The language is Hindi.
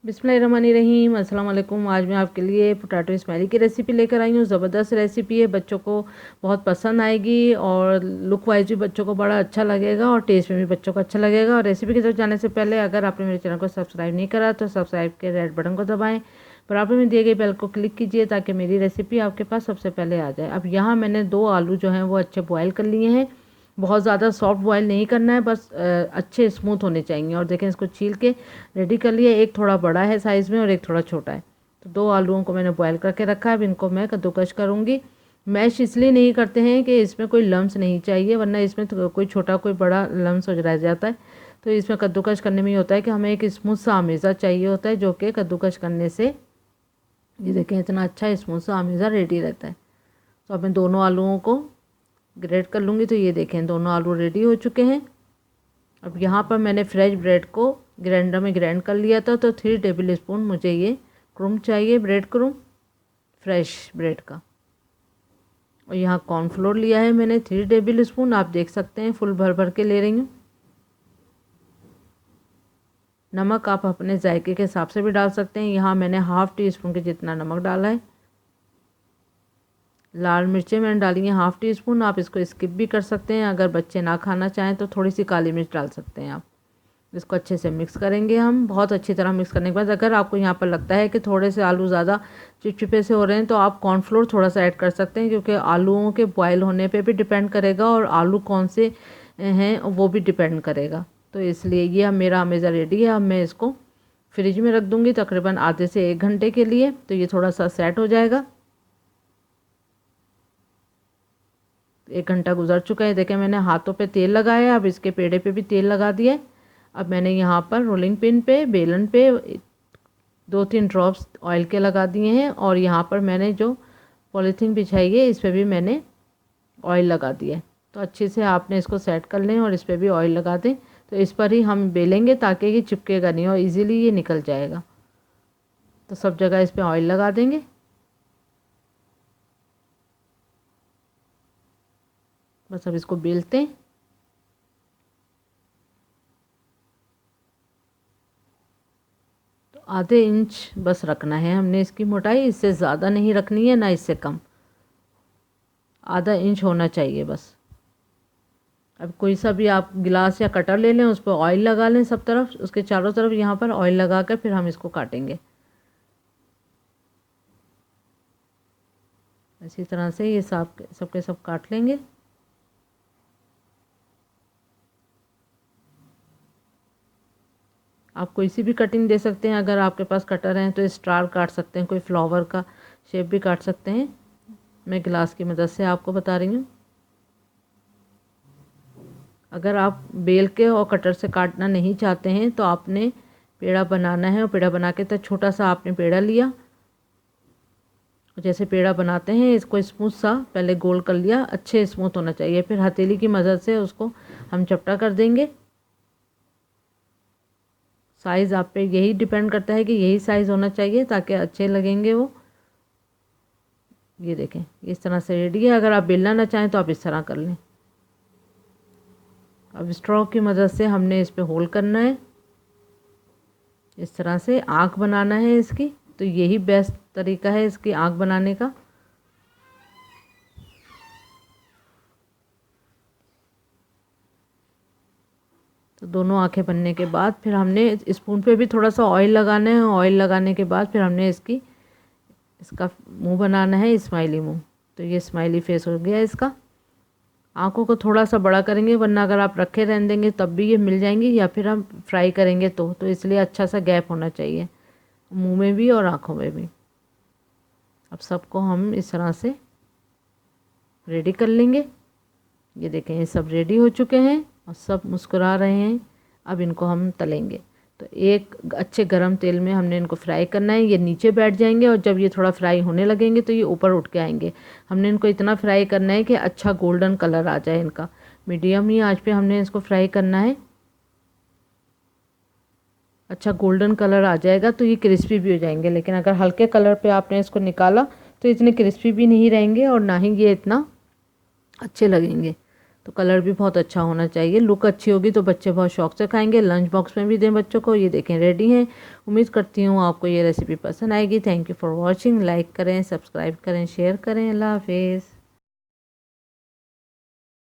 बिस्मिल्लाहिर्रहमानिर्रहीम। अस्सलाम वालेकुम। आज मैं आपके लिए पोटैटो स्माइली की रेसिपी लेकर आई हूँ। ज़बरदस्त रेसिपी है, बच्चों को बहुत पसंद आएगी और लुक वाइज भी बच्चों को बड़ा अच्छा लगेगा और टेस्ट में भी बच्चों को अच्छा लगेगा। और रेसिपी की तरफ जाने से पहले अगर आपने मेरे चैनल को सब्सक्राइब नहीं करा तो सब्सक्राइब के रेड बटन को दबाएँ, बराबर में दिए गए बेल को क्लिक कीजिए ताकि मेरी रेसिपी आपके पास सबसे पहले आ जाए। अब यहाँ मैंने 2 आलू जो हैं वो अच्छे बॉयल कर लिए हैं। बहुत ज़्यादा सॉफ्ट बॉयल नहीं करना है, बस अच्छे स्मूथ होने चाहिए। और देखें, इसको छील के रेडी कर लिया। एक थोड़ा बड़ा है साइज़ में और एक थोड़ा छोटा है। तो 2 आलूओं को मैंने बॉयल करके रखा है। अब इनको मैं कद्दूकस करूँगी। मैश इसलिए नहीं करते हैं कि इसमें कोई लम्स नहीं चाहिए, वरना इसमें तो कोई छोटा कोई बड़ा लम्स हो रह जाता है। तो इसमें कद्दूकस करने में ये होता है कि हमें एक स्मूथ सा आमेज़ा चाहिए होता है, जो कि कद्दूकस करने से ये देखें इतना अच्छा स्मूथ सा आमेज़ा रेडी रहता है। तो अब मैं दोनों आलूओं को ग्रेट कर लूँगी। तो ये देखें दोनों आलू रेडी हो चुके हैं। अब यहाँ पर मैंने फ्रेश ब्रेड को ग्राइंडर में ग्राइंड कर लिया था। तो 3 टेबल स्पून मुझे ये क्रूम चाहिए, ब्रेड क्रूम फ्रेश ब्रेड का। और यहाँ कॉर्नफ्लोर लिया है मैंने 3 टेबल स्पून। आप देख सकते हैं फुल भर भर के ले रही हूँ। नमक आप अपने जायके के हिसाब से भी डाल सकते हैं। यहाँ मैंने ½ टी स्पून के जितना नमक डाला है। लाल मिर्चें मैंने डाली हैं ½ टी स्पून। आप इसको स्किप भी कर सकते हैं, अगर बच्चे ना खाना चाहें तो थोड़ी सी काली मिर्च डाल सकते हैं आप। इसको अच्छे से मिक्स करेंगे हम। बहुत अच्छी तरह मिक्स करने के बाद अगर आपको यहाँ पर लगता है कि थोड़े से आलू ज़्यादा चिपचिपे से हो रहे हैं तो आप कॉर्नफ्लोर थोड़ा सा ऐड कर सकते हैं, क्योंकि आलूओं के बॉयल होने पे भी डिपेंड करेगा और आलू कौन से हैं वो भी डिपेंड करेगा। तो इसलिए ये अब मेरा हमेशा रेडी है। अब मैं इसको फ्रिज में रख दूँगी तकरीबन आधे से 1 घंटे के लिए। तो ये थोड़ा सा सेट हो जाएगा। 1 घंटा गुजर चुका है। देखें मैंने हाथों पे तेल लगाया, अब इसके पेड़े पे भी तेल लगा दिया है। अब मैंने यहाँ पर रोलिंग पिन पे, बेलन पे 2-3 ड्रॉप्स ऑयल के लगा दिए हैं। और यहाँ पर मैंने जो पॉलीथीन बिछाई है इस पर भी मैंने ऑयल लगा दिया है। तो अच्छे से आपने इसको सेट कर लें और इस पर भी ऑयल लगा दें। तो इस पर ही हम बेलेंगे ताकि ये चिपकेगा नहीं और इजीली ये निकल जाएगा। तो सब जगह इस पर ऑयल लगा देंगे। बस अब इसको बेलते हैं। तो आधे इंच बस रखना है हमने इसकी मोटाई, इससे ज़्यादा नहीं रखनी है ना इससे कम, आधा इंच होना चाहिए बस। अब कोई सा भी आप गिलास या कटर ले लें, उस पर ऑयल लगा लें सब तरफ, उसके चारों तरफ यहाँ पर ऑयल लगा कर फिर हम इसको काटेंगे। इसी तरह से ये सबके सब काट लेंगे। आप कोई सी भी कटिंग दे सकते हैं, अगर आपके पास कटर हैं तो स्टार काट सकते हैं, कोई फ्लावर का शेप भी काट सकते हैं। मैं गिलास की मदद से आपको बता रही हूँ। अगर आप बेल के और कटर से काटना नहीं चाहते हैं तो आपने पेड़ा बनाना है, और पेड़ा बना के तो छोटा सा आपने पेड़ा लिया, जैसे पेड़ा बनाते हैं इसको स्मूथ सा पहले गोल कर लिया, अच्छे स्मूथ होना चाहिए। फिर हथेली की मदद से उसको हम चपटा कर देंगे। साइज़ आप पे यही डिपेंड करता है कि यही साइज़ होना चाहिए ताकि अच्छे लगेंगे वो। ये देखें इस तरह से रेडी है। अगर आप बेलना ना चाहें तो आप इस तरह कर लें। अब स्ट्रॉ की मदद से हमने इस पे होल करना है, इस तरह से आँख बनाना है इसकी। तो यही बेस्ट तरीका है इसकी आँख बनाने का। तो दोनों आँखें बनने के बाद फिर हमने स्पून पे भी थोड़ा सा ऑयल लगाना है। ऑयल लगाने के बाद फिर हमने इसका मुंह बनाना है, स्माइली मुंह। तो ये स्माइली फेस हो गया इसका। आँखों को थोड़ा सा बड़ा करेंगे, वरना अगर आप रखे रहने देंगे तब भी ये मिल जाएंगी, या फिर हम फ्राई करेंगे तो इसलिए अच्छा सा गैप होना चाहिए मुंह में भी और आँखों में भी। अब सबको हम इस तरह से रेडी कर लेंगे। ये देखें ये सब रेडी हो चुके हैं और सब मुस्कुरा रहे हैं। अब इनको हम तलेंगे। तो एक अच्छे गरम तेल में हमने इनको फ्राई करना है। ये नीचे बैठ जाएंगे और जब ये थोड़ा फ्राई होने लगेंगे तो ये ऊपर उठ के आएंगे। हमने इनको इतना फ्राई करना है कि अच्छा गोल्डन कलर आ जाए इनका। मीडियम ही आंच पे हमने इसको फ्राई करना है। अच्छा गोल्डन कलर आ जाएगा तो ये क्रिस्पी भी हो जाएंगे। लेकिन अगर हल्के कलर पे आपने इसको निकाला तो इतने क्रिस्पी भी नहीं रहेंगे और ना ही ये इतना अच्छे लगेंगे। तो कलर भी बहुत अच्छा होना चाहिए। लुक अच्छी होगी तो बच्चे बहुत शौक से खाएंगे। लंच बॉक्स में भी दें बच्चों को। ये देखें रेडी हैं। उम्मीद करती हूँ आपको ये रेसिपी पसंद आएगी। Thank you for watching. Like करें, सब्सक्राइब करें, शेयर करें। अल्लाह हाफिज़।